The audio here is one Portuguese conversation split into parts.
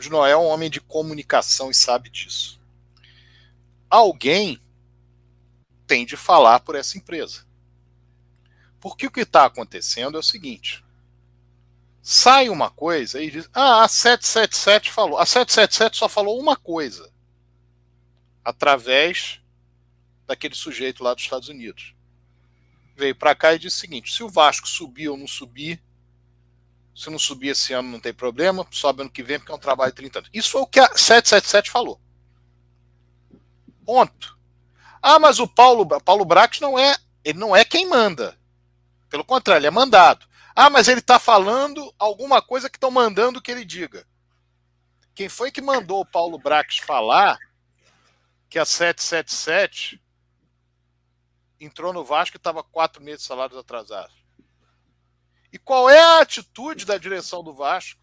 de Noel é um homem de comunicação e sabe disso. Alguém tem de falar por essa empresa. Porque o que está acontecendo é o seguinte: sai uma coisa e diz, a 777 falou. A 777 só falou uma coisa através daquele sujeito lá dos Estados Unidos. Veio para cá e disse o seguinte: se o Vasco subir ou não subir, se não subir esse ano não tem problema, sobe ano que vem porque é um trabalho de 30 anos. Isso foi o que a 777 falou. Ponto. Mas o Paulo Brax ele não é quem manda. Pelo contrário, ele é mandado. Mas ele está falando alguma coisa que estão mandando que ele diga. Quem foi que mandou o Paulo Brax falar que a 777 entrou no Vasco e estava 4 meses de salários atrasados? E qual é a atitude da direção do Vasco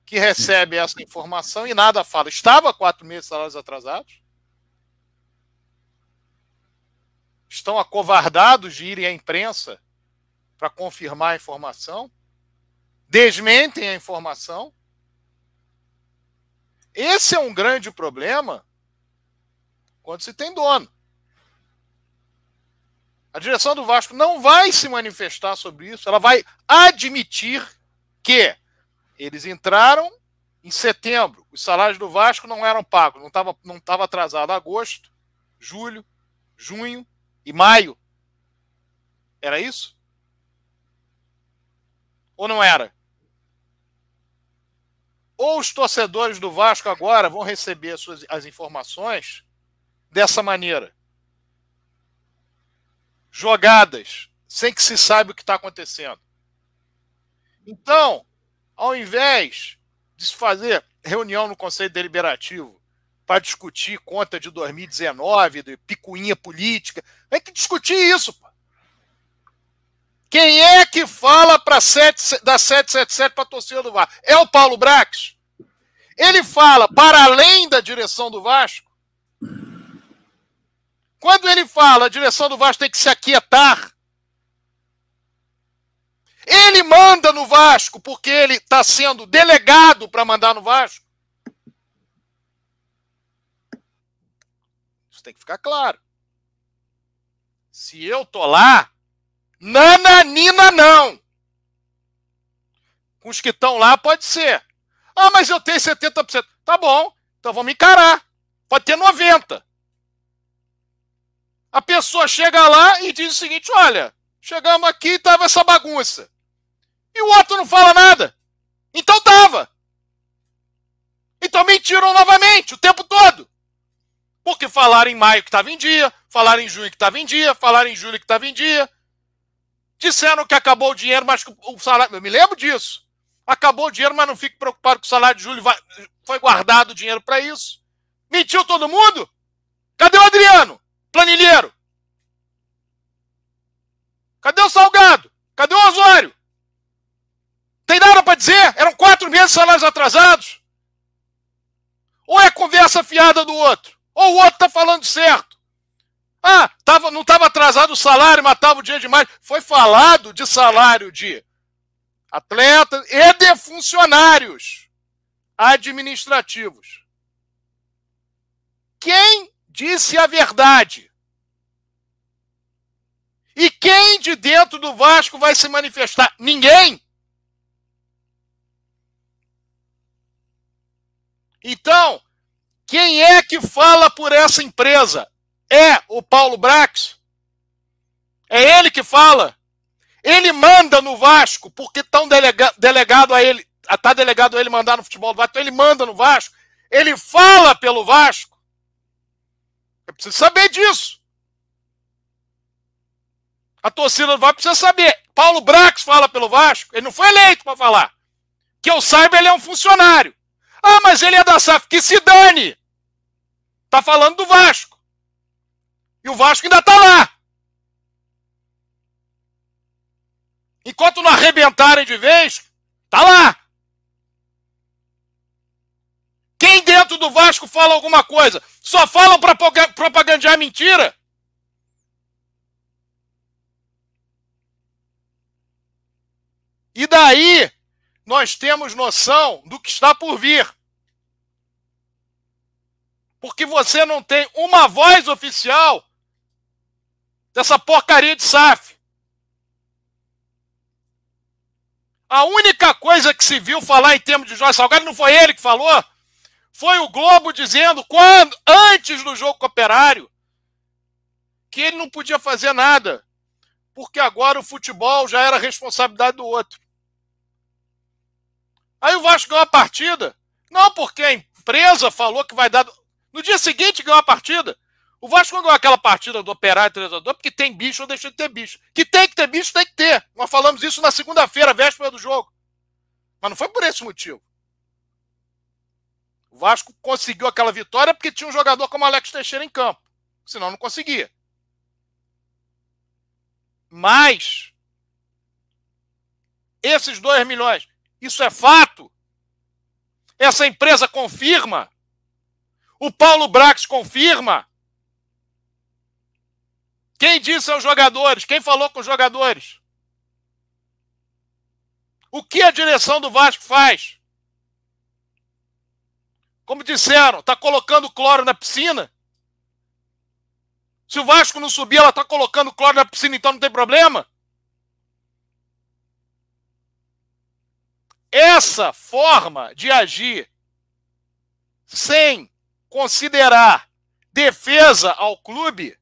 que recebe essa informação e nada fala? Estava 4 meses de salários atrasados? Estão acovardados de irem à imprensa para confirmar a informação? Desmentem a informação? Esse é um grande problema quando se tem dono. A direção do Vasco não vai se manifestar sobre isso, ela vai admitir que eles entraram em setembro, os salários do Vasco não eram pagos, não estava atrasado agosto, julho, junho e maio. Era isso? Ou não era? Ou os torcedores do Vasco agora vão receber as informações dessa maneira, jogadas, sem que se saiba o que está acontecendo. Então, ao invés de se fazer reunião no Conselho Deliberativo para discutir conta de 2019, de picuinha política, tem que discutir isso, pô. Quem é que fala da 777 para a torcida do Vasco? É o Paulo Brax? Ele fala para além da direção do Vasco? Quando ele fala, a direção do Vasco tem que se aquietar. Ele manda no Vasco porque ele está sendo delegado para mandar no Vasco. Isso tem que ficar claro. Se eu tô lá, nananina não. Com os que estão lá pode ser. Mas eu tenho 70%. Tá bom, então vamos encarar. Pode ter 90%. A pessoa chega lá e diz o seguinte: olha, chegamos aqui e estava essa bagunça. E o outro não fala nada. Então estava. Então mentiram novamente o tempo todo. Porque falaram em maio que estava em dia, falaram em junho que estava em dia, falaram em julho que estava em dia. Disseram que acabou o dinheiro, mas o salário... Eu me lembro disso. Acabou o dinheiro, mas não fique preocupado que o salário de julho foi guardado o dinheiro para isso. Mentiu todo mundo? Cadê o Adriano? Planilheiro? Cadê o Salgado? Cadê o Osório? Tem nada para dizer? Eram 4 meses de salários atrasados? Ou é conversa fiada do outro? Ou o outro está falando certo? Não estava atrasado o salário, matava o dia demais. Foi falado de salário de atletas e de funcionários administrativos. Quem disse a verdade? E quem de dentro do Vasco vai se manifestar? Ninguém. Então, quem é que fala por essa empresa? É o Paulo Brax? É ele que fala? Ele manda no Vasco porque está delegado a ele, está delegado a ele mandar no futebol do Vasco, então ele manda no Vasco. Ele fala pelo Vasco. Eu preciso saber disso. A torcida do Vasco precisa saber. Paulo Brax fala pelo Vasco. Ele não foi eleito para falar. Que eu saiba, ele é um funcionário. Mas ele é da SAF. Que se dane. Tá falando do Vasco. E o Vasco ainda tá lá. Enquanto não arrebentarem de vez, tá lá. Quem dentro do Vasco fala alguma coisa? Só falam para propagandear mentira? E daí, nós temos noção do que está por vir. Porque você não tem uma voz oficial dessa porcaria de SAF. A única coisa que se viu falar em termos de Jorge Salgado, não foi ele que falou, foi o Globo dizendo, antes do jogo com o Operário, que ele não podia fazer nada, porque agora o futebol já era responsabilidade do outro. Aí o Vasco ganhou a partida, não porque a empresa falou que vai dar... No dia seguinte ganhou a partida. O Vasco não ganhou aquela partida do Operário 3-2 porque tem bicho ou deixa de ter bicho. Que tem que ter bicho, tem que ter. Nós falamos isso na segunda-feira, véspera do jogo. Mas não foi por esse motivo. O Vasco conseguiu aquela vitória porque tinha um jogador como Alex Teixeira em campo. Senão não conseguia. Mas esses 2 milhões, isso é fato? Essa empresa confirma? O Paulo Brax confirma? Quem disse aos jogadores? Quem falou com os jogadores? O que a direção do Vasco faz? Como disseram, está colocando cloro na piscina? Se o Vasco não subir, ela está colocando cloro na piscina, então não tem problema? Essa forma de agir sem considerar defesa ao clube,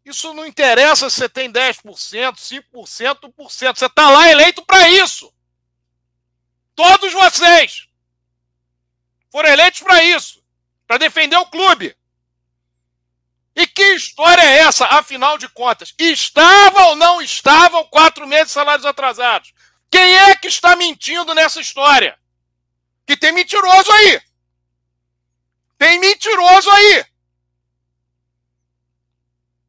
isso não interessa se você tem 10%, 5%, 1%. Você está lá eleito para isso. Todos vocês foram eleitos para isso, para defender o clube. E que história é essa, afinal de contas? Estavam ou não estavam 4 meses de salários atrasados? Quem é que está mentindo nessa história? Que tem mentiroso aí. Tem mentiroso aí.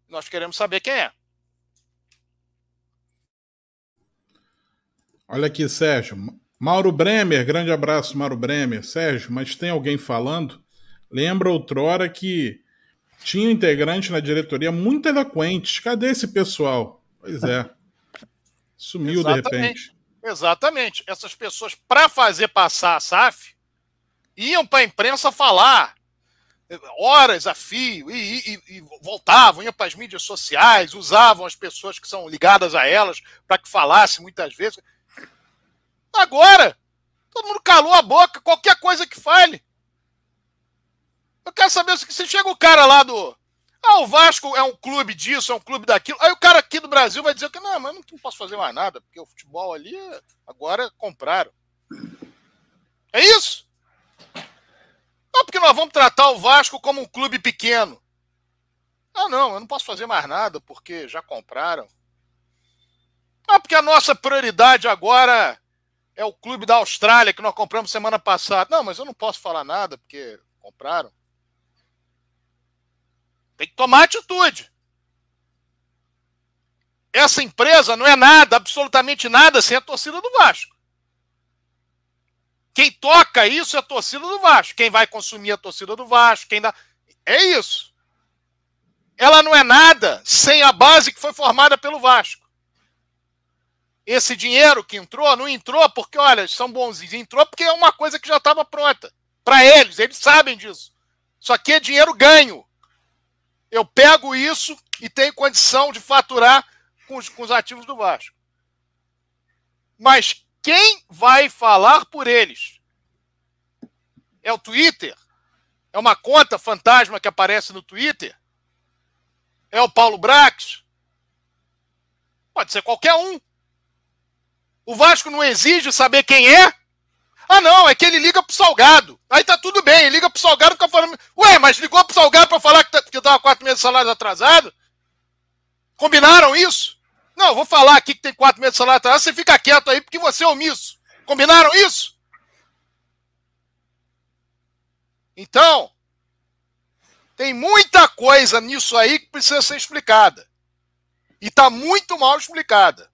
Nós queremos saber quem é. Olha aqui, Sérgio. Mauro Bremer, grande abraço, Mauro Bremer. Sérgio, mas tem alguém falando? Lembra outrora que tinha um integrante na diretoria muito eloquente. Cadê esse pessoal? Pois é. Sumiu de repente. Exatamente. Essas pessoas, para fazer passar a SAF, iam para a imprensa falar horas a fio e voltavam, iam para as mídias sociais, usavam as pessoas que são ligadas a elas para que falasse muitas vezes. Agora, todo mundo calou a boca, qualquer coisa que fale. Eu quero saber se chega o cara lá do... o Vasco é um clube disso, é um clube daquilo. Aí o cara aqui do Brasil vai dizer que não, mas não posso fazer mais nada, porque o futebol ali agora compraram. É isso? Não, porque nós vamos tratar o Vasco como um clube pequeno. Não, eu não posso fazer mais nada, porque já compraram. Porque a nossa prioridade agora é o clube da Austrália, que nós compramos semana passada. Não, mas eu não posso falar nada, porque compraram. Tem que tomar atitude. Essa empresa não é nada, absolutamente nada, sem a torcida do Vasco. Quem toca isso é a torcida do Vasco. Quem vai consumir a torcida do Vasco, quem dá... É isso. Ela não é nada sem a base que foi formada pelo Vasco. Esse dinheiro que entrou, não entrou porque, olha, são bonzinhos. Entrou porque é uma coisa que já estava pronta. Para eles sabem disso. Isso aqui é dinheiro ganho. Eu pego isso e tenho condição de faturar com os ativos do Vasco. Mas quem vai falar por eles? É o Twitter? É uma conta fantasma que aparece no Twitter? É o Paulo Brax? Pode ser qualquer um. O Vasco não exige saber quem é? Não, é que ele liga pro Salgado. Aí tá tudo bem, ele liga pro Salgado e fica falando... Ué, mas ligou pro Salgado pra falar que tava 4 meses de salário atrasado? Combinaram isso? Não, eu vou falar aqui que tem 4 meses de salário atrasado, você fica quieto aí porque você é omisso. Combinaram isso? Então, tem muita coisa nisso aí que precisa ser explicada. E tá muito mal explicada.